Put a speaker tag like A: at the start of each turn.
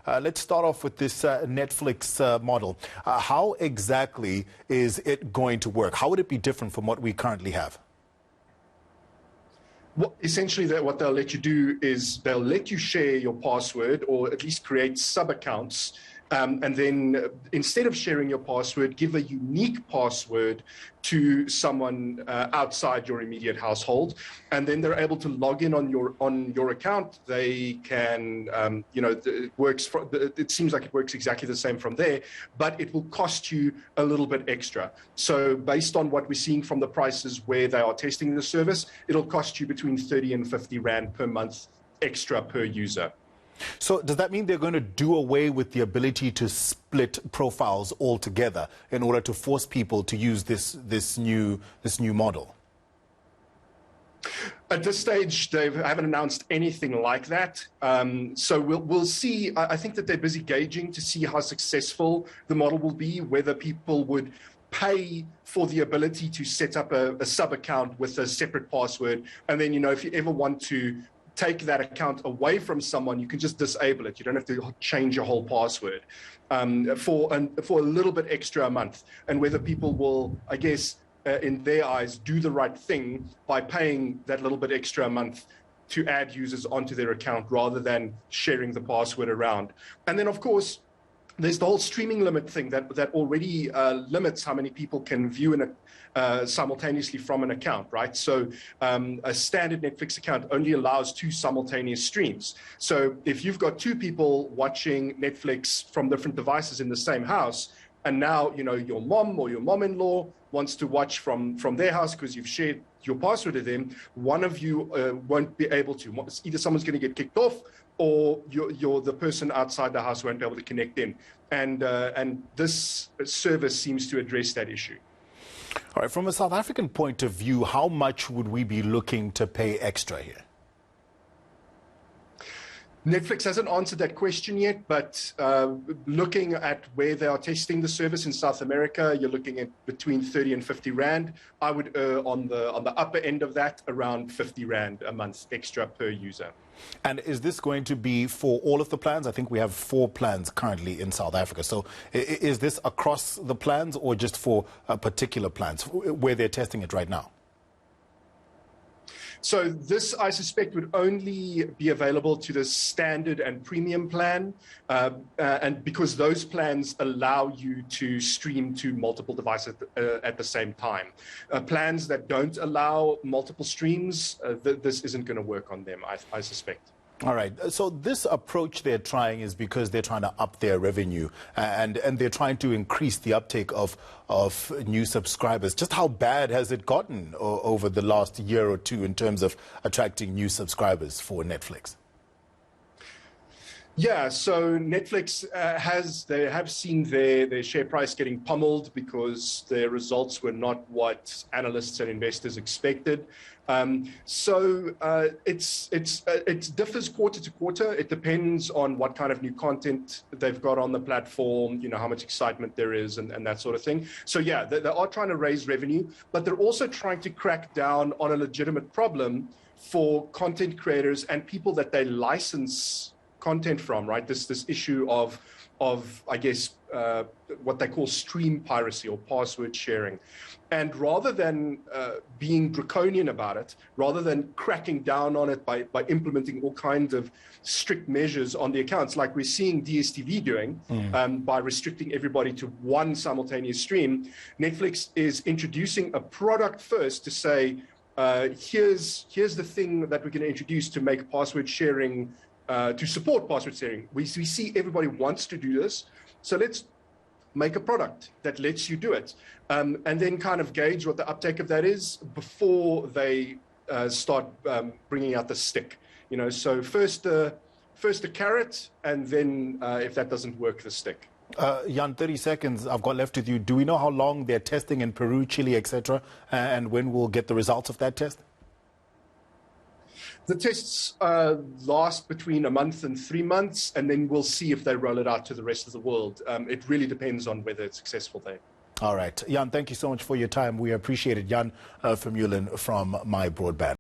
A: Let's start off with this Netflix model. How exactly is it going to work? How would it be different from what we currently have?
B: Well, essentially, what they'll let you do is they'll let you share your password or at least create sub-accounts. And then instead of sharing your password, give a unique password to someone outside your immediate household. And then they're able to log in on your account. They can, it seems like it works exactly the same from there, but it will cost you a little bit extra. So based on what we're seeing from the prices where they are testing the service, it'll cost you between 30 and 50 Rand per month extra per user.
A: So does that mean they're going to do away with the ability to split profiles altogether in order to force people to use this new model?
B: At this stage, they haven't announced anything like that. So we'll see. I think that they're busy gauging to see how successful the model will be, whether people would pay for the ability to set up a sub-account with a separate password. And then, if you ever want to take that account away from someone, you can just disable it. You don't have to change your whole password for a little bit extra a month. And whether people will, I guess, in their eyes, do the right thing by paying that little bit extra a month to add users onto their account rather than sharing the password around. And then, of course, there's the whole streaming limit thing that already limits how many people can view simultaneously from an account, right? So a standard Netflix account only allows 2 simultaneous streams. So if you've got 2 people watching Netflix from different devices in the same house, and now your mom or your mom-in-law wants to watch from their house because you've shared your password with them, one of you won't be able to. Either someone's going to get kicked off, or the person outside the house won't be able to connect in. And this service seems to address that issue.
A: All right, from a South African point of view, how much would we be looking to pay extra here?
B: Netflix hasn't answered that question yet, but looking at where they are testing the service in South America, you're looking at between 30 and 50 Rand. I would on the upper end of that, around 50 Rand a month extra per user.
A: And is this going to be for all of the plans? I think we have 4 plans currently in South Africa. So is this across the plans or just for particular plans where they're testing it right now?
B: So this, I suspect, would only be available to the standard and premium plan, and because those plans allow you to stream to multiple devices at the same time. Plans that don't allow multiple streams, this isn't going to work on them, I suspect.
A: All right. So this approach they're trying is because they're trying to up their revenue and they're trying to increase the uptake of new subscribers. Just how bad has it gotten over the last year or two in terms of attracting new subscribers for Netflix?
B: Yeah, so Netflix they have seen their share price getting pummeled because their results were not what analysts and investors expected. It differs quarter to quarter. It depends on what kind of new content they've got on the platform, how much excitement there is and that sort of thing. So yeah, they are trying to raise revenue, but they're also trying to crack down on a legitimate problem for content creators and people that they license content from, right? This issue of I guess what they call stream piracy or password sharing. And rather than being draconian about it, rather than cracking down on it by implementing all kinds of strict measures on the accounts, like we're seeing DSTV doing by restricting everybody to 1 simultaneous stream, Netflix is introducing a product first to say, here's the thing that we're going to introduce to make password sharing to support password sharing. We see everybody wants to do this, so let's make a product that lets you do it, and then kind of gauge what the uptake of that is before they start bringing out the stick. So first the carrot, and then if that doesn't work, the stick.
A: Jan, 30 seconds I've got left with you. Do we know how long they're testing in Peru, Chile, etc., and when we'll get the results of that test?
B: The tests last between a month and 3 months, and then we'll see if they roll it out to the rest of the world. It really depends on whether it's successful there.
A: All right. Jan, thank you so much for your time. We appreciate it. Jan Vermeulen from MyBroadband.